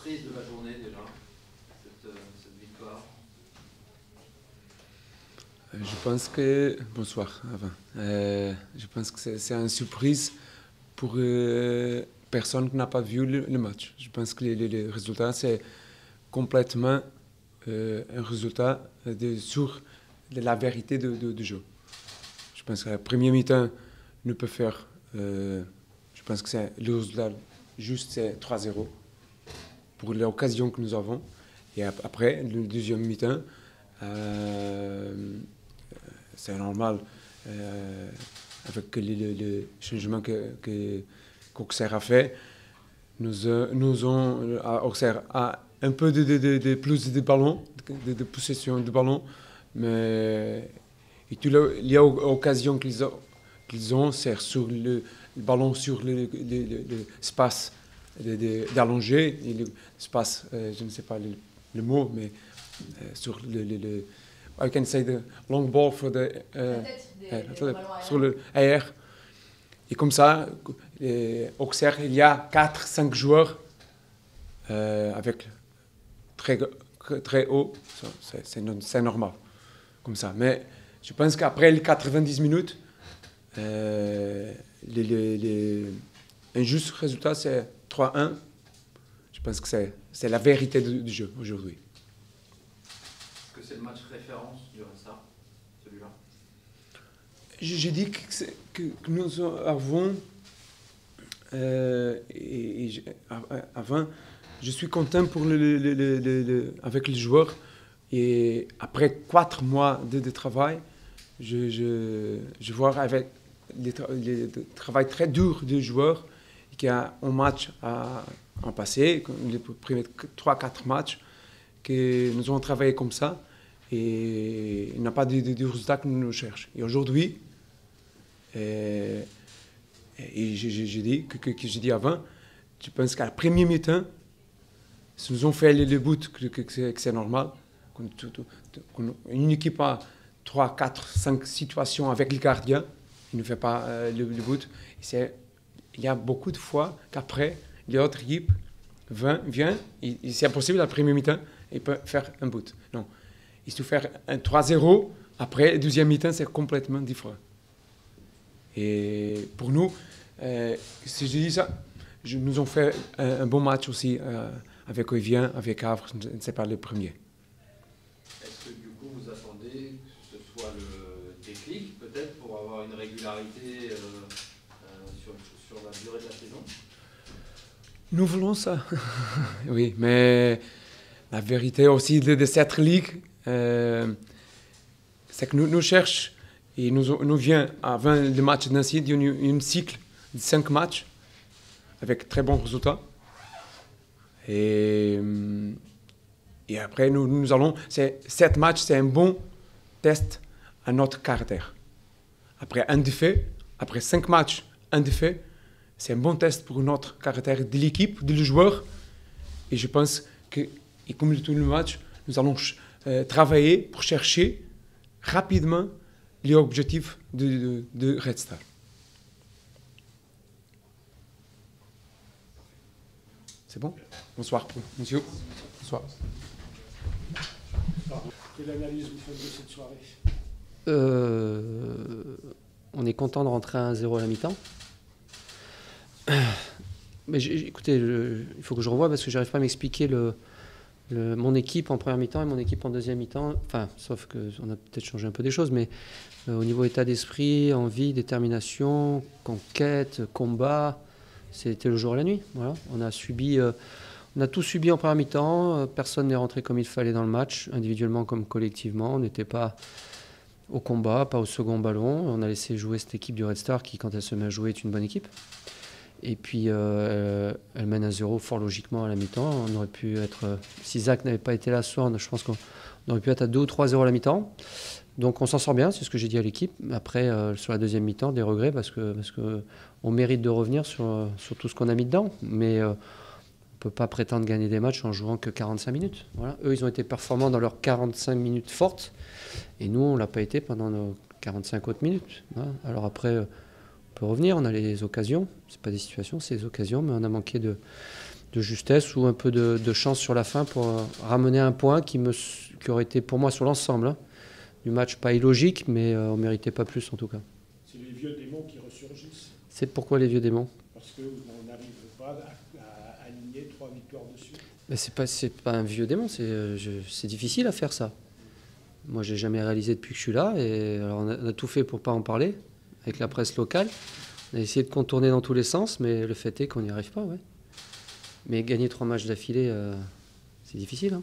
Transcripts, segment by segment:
prise de la journée déjà, cette victoire? Je pense que... Bonsoir, avant. Je pense que c'est une surprise pour personne qui n'a pas vu le match. Je pense que le résultat, c'est complètement un résultat sur la vérité du jeu. Je pense que la première mi-temps, nous peut faire... je pense que c'est le résultat juste, c'est 3-0 pour l'occasion que nous avons. Et après, le deuxième mi-temps, c'est normal, avec le changement qu'Auxerre a fait. Auxerre a un peu de plus de ballon, de possession de ballon, mais les occasions qu'ils ont, c'est sur le ballon, sur l'espace d'allonger, l'espace, je ne sais pas le mot, mais sur le I can say the long ball for the sur le air. Et comme ça, Auxerre, il y a 4-5 joueurs avec très haut, c'est normal, comme ça. Mais je pense qu'après les 90 minutes, un juste résultat, c'est 3-1. Je pense que c'est la vérité du jeu aujourd'hui. Est-ce que c'est le match référence du Restart, celui-là? J'ai dit que nous avons... avant, je suis content pour avec les joueurs. Et après 4 mois de travail, je vois avec le travail très dur des joueurs qui a un match à passer, les premiers 3-4 matchs, que nous avons travaillé comme ça. Et il n'y a pas de résultat que nous cherchons. Et aujourd'hui, et j'ai dit que j'ai dit avant, je pense qu'à la première mi-temps, si nous avons fait le but, que c'est normal. Une équipe a 3, 4, 5 situations avec le gardien, il ne fait pas le but. Il y a beaucoup de fois qu'après, les autres équipes viennent, et c'est impossible la première mi-temps, ils peuvent faire un but. Non. Il faut faire un 3-0, après, la deuxième mi-temps, c'est complètement différent. Et pour nous, si je dis ça, nous avons fait un bon match aussi avec Evian, avec Havre, c'est pas le premier. Est-ce que du coup vous attendez que ce soit le déclic peut-être pour avoir une régularité sur la durée de la saison? Nous voulons ça, oui, mais la vérité aussi de cette ligue, c'est que nous cherchons, et nous vient avant le match de Nancy, un cycle de 5 matchs avec très bons résultats. Et après, nous allons... 7 matchs, c'est un bon test à notre caractère. Après un défait, après 5 matchs, un défait, c'est un bon test pour notre caractère de l'équipe, des joueurs. Et je pense que, et comme tout le match, nous allons travailler pour chercher rapidement les objectifs de Red Star. C'est bon? Bonsoir, monsieur. Bonsoir. Quelle analyse vous faites de cette soirée? On est content de rentrer à 1-0 à la mi-temps. Mais écoutez, il faut que je revoie parce que je n'arrive pas à m'expliquer mon équipe en première mi-temps et mon équipe en deuxième mi-temps. Enfin, sauf qu'on a peut-être changé un peu des choses, mais au niveau état d'esprit, envie, détermination, conquête, combat, c'était le jour et la nuit. Voilà. On a tout subi en première mi-temps. Personne n'est rentré comme il fallait dans le match, individuellement comme collectivement. On n'était pas au combat, pas au second ballon. On a laissé jouer cette équipe du Red Star qui, quand elle se met à jouer, est une bonne équipe. Et puis, elle mène 1-0 fort logiquement à la mi-temps. On aurait pu être, si Zach n'avait pas été là ce soir, je pense qu'on aurait pu être à 2 ou 3-0 à la mi-temps. Donc on s'en sort bien, c'est ce que j'ai dit à l'équipe. Après, sur la deuxième mi-temps, des regrets parce que on mérite de revenir sur tout ce qu'on a mis dedans. Mais on ne peut pas prétendre gagner des matchs en jouant que 45 minutes. Voilà. Eux, ils ont été performants dans leurs 45 minutes fortes. Et nous, on ne l'a pas été pendant nos 45 autres minutes. Voilà. Alors après, on peut revenir, on a les occasions. Ce pas des situations, c'est des occasions, mais on a manqué de justesse ou un peu de chance sur la fin pour ramener un point qui aurait été pour moi sur l'ensemble du match pas illogique, mais on ne méritait pas plus en tout cas. C'est les vieux démons qui ressurgissent. C'est pourquoi les vieux démons? Parce qu'on n'arrive pas à aligner 3 victoires dessus. Mais c'est pas un vieux démon, c'est difficile à faire ça. Moi, j'ai jamais réalisé depuis que je suis là, et alors on a tout fait pour pas en parler avec la presse locale. On a essayé de contourner dans tous les sens, mais le fait est qu'on n'y arrive pas, ouais. Mais gagner 3 matchs d'affilée, c'est difficile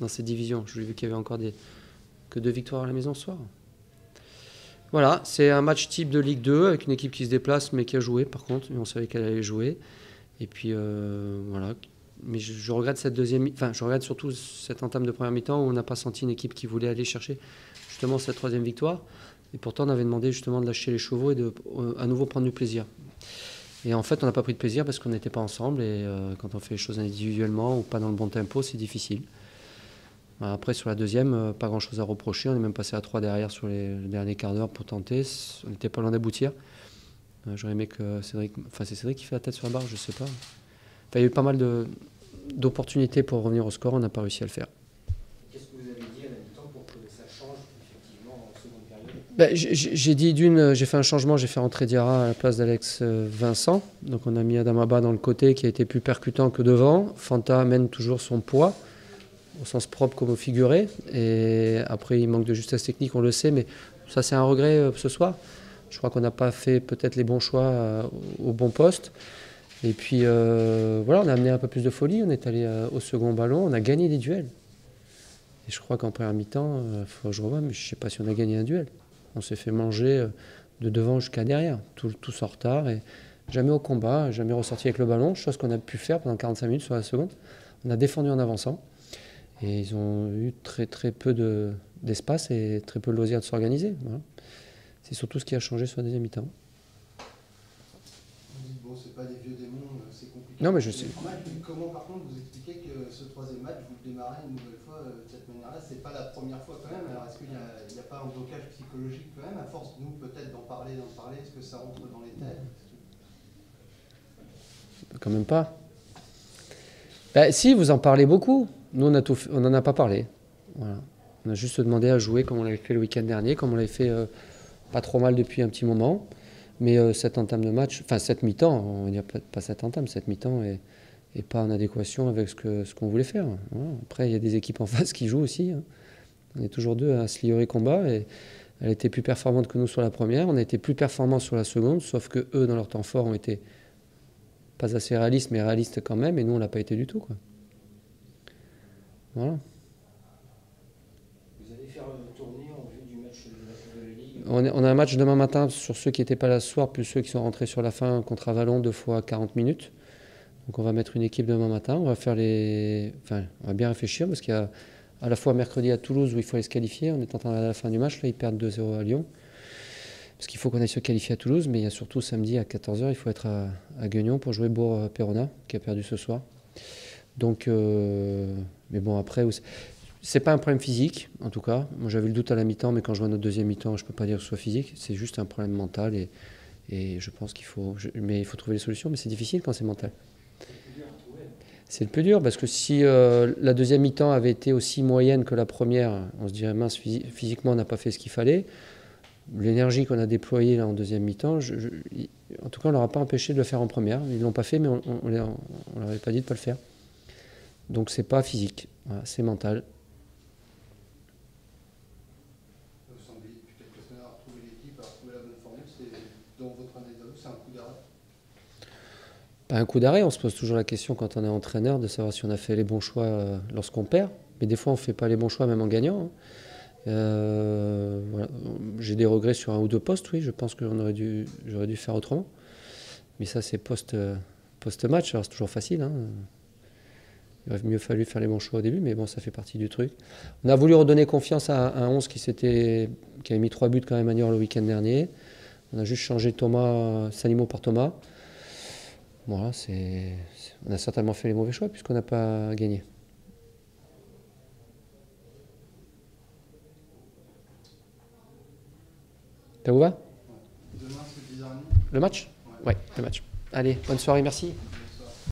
dans cette division. Je l'ai vu qu'il y avait encore que 2 victoires à la maison ce soir. Voilà, c'est un match type de Ligue 2 avec une équipe qui se déplace mais qui a joué par contre. On savait qu'elle allait jouer. Et puis voilà. Mais je regrette cette je regrette surtout cette entame de première mi-temps où on n'a pas senti une équipe qui voulait aller chercher justement cette 3e victoire. Et pourtant, on avait demandé justement de lâcher les chevaux et de à nouveau prendre du plaisir. Et en fait, on n'a pas pris de plaisir parce qu'on n'était pas ensemble. Et quand on fait les choses individuellement ou pas dans le bon tempo, c'est difficile. Après, sur la deuxième, pas grand-chose à reprocher. On est même passé à 3 derrière sur le dernier quart d'heure pour tenter. On n'était pas loin d'aboutir. J'aurais aimé que Cédric... Enfin, c'est Cédric qui fait la tête sur la barre, je ne sais pas. Enfin, il y a eu pas mal d'opportunités pour revenir au score. On n'a pas réussi à le faire. Qu'est-ce que vous avez dit à la mi-temps pour que ça change effectivement en seconde période? J'ai dit j'ai fait un changement. J'ai fait rentrer Diarra à la place d'Alex Vincent. Donc on a mis Adamaba dans le côté qui a été plus percutant que devant. Fanta amène toujours son poids, au sens propre comme au figuré. Et après, il manque de justesse technique, on le sait, mais ça, c'est un regret ce soir. Je crois qu'on n'a pas fait peut-être les bons choix au bon poste. Et puis, voilà, on a amené un peu plus de folie. On est allé au second ballon. On a gagné des duels. Et je crois qu'en première mi-temps, faut que je revoie, mais je ne sais pas si on a gagné un duel. On s'est fait manger de devant jusqu'à derrière, tous en retard. Et jamais au combat, jamais ressorti avec le ballon, chose qu'on a pu faire pendant 45 minutes sur la seconde. On a défendu en avançant. Et ils ont eu très peu d'espace et très peu de loisirs de s'organiser. Voilà. C'est surtout ce qui a changé sur la deuxième mi-temps. Vous dites, bon, c'est pas des vieux démons, c'est compliqué. Non, mais je sais. Comment, par contre, vous expliquez que ce 3e match, vous le démarrez une nouvelle fois de cette manière-là? C'est pas la première fois quand même. Alors, est-ce qu'il n'y a pas un blocage psychologique quand même, à force, nous, peut-être d'en parler, est-ce que ça rentre dans les têtes? Quand même pas. Si, vous en parlez beaucoup. Nous, on n'en a pas parlé. Voilà. On a juste demandé à jouer comme on l'avait fait le week-end dernier, comme on l'avait fait pas trop mal depuis un petit moment. Mais cette entame de match, enfin cette mi-temps, on va dire pas cette entame, cette mi-temps est pas en adéquation avec ce qu'on voulait faire. Voilà. Après, il y a des équipes en face qui jouent aussi. On est toujours 2 à se livrer combat. Et elle était plus performante que nous sur la première. On a été plus performants sur la seconde, sauf que eux, dans leur temps fort, ont été pas assez réalistes, mais réalistes quand même. Et nous, on l'a pas été du tout, quoi. Voilà. Vous allez faire une tournée en vue du match de la Ligue? On a un match demain matin sur ceux qui n'étaient pas là ce soir, plus ceux qui sont rentrés sur la fin contre Avalon 2 fois 40 minutes. Donc on va mettre une équipe demain matin. On va on va bien réfléchir parce qu'il y a à la fois mercredi à Toulouse où il faut aller se qualifier. On est en train à la fin du match. Là, ils perdent 2-0 à Lyon. Parce qu'il faut qu'on aille se qualifier à Toulouse. Mais il y a surtout samedi à 14h, il faut être à Guignon pour jouer Bourg-Perona, qui a perdu ce soir. Donc, mais bon, après, c'est pas un problème physique, en tout cas. Moi, j'avais le doute à la mi-temps, mais quand je vois notre deuxième mi-temps, je peux pas dire que ce soit physique. C'est juste un problème mental et je pense qu'il faut trouver des solutions, mais c'est difficile quand c'est mental. C'est le plus dur parce que si la deuxième mi-temps avait été aussi moyenne que la première, on se dirait mince, physiquement, on n'a pas fait ce qu'il fallait. L'énergie qu'on a déployée là en deuxième mi-temps, en tout cas, on leur a pas empêché de le faire en première. Ils l'ont pas fait, mais on leur avait pas dit de pas le faire. Donc c'est pas physique, voilà, c'est mental. Vous semblez depuis quelques semaines avoir trouvé l'équipe, avoir trouvé la bonne formule. C'est dans votre analyse à vous, c'est un coup d'arrêt? Pas un coup d'arrêt, on se pose toujours la question quand on est entraîneur de savoir si on a fait les bons choix lorsqu'on perd. Mais des fois on ne fait pas les bons choix même en gagnant. Voilà. J'ai des regrets sur 1 ou 2 postes, oui, je pense que j'aurais dû faire autrement. Mais ça c'est post-match, alors c'est toujours facile. Il aurait mieux fallu faire les bons choix au début, mais bon, ça fait partie du truc. On a voulu redonner confiance à un 11 qui avait mis 3 buts quand même à Niort le week-end dernier. On a juste changé Salimo par Thomas. Voilà, on a certainement fait les mauvais choix puisqu'on n'a pas gagné. Ça vous va? Demain, c'est 10h30. Le match? Ouais, le match. Allez, bonne soirée, merci.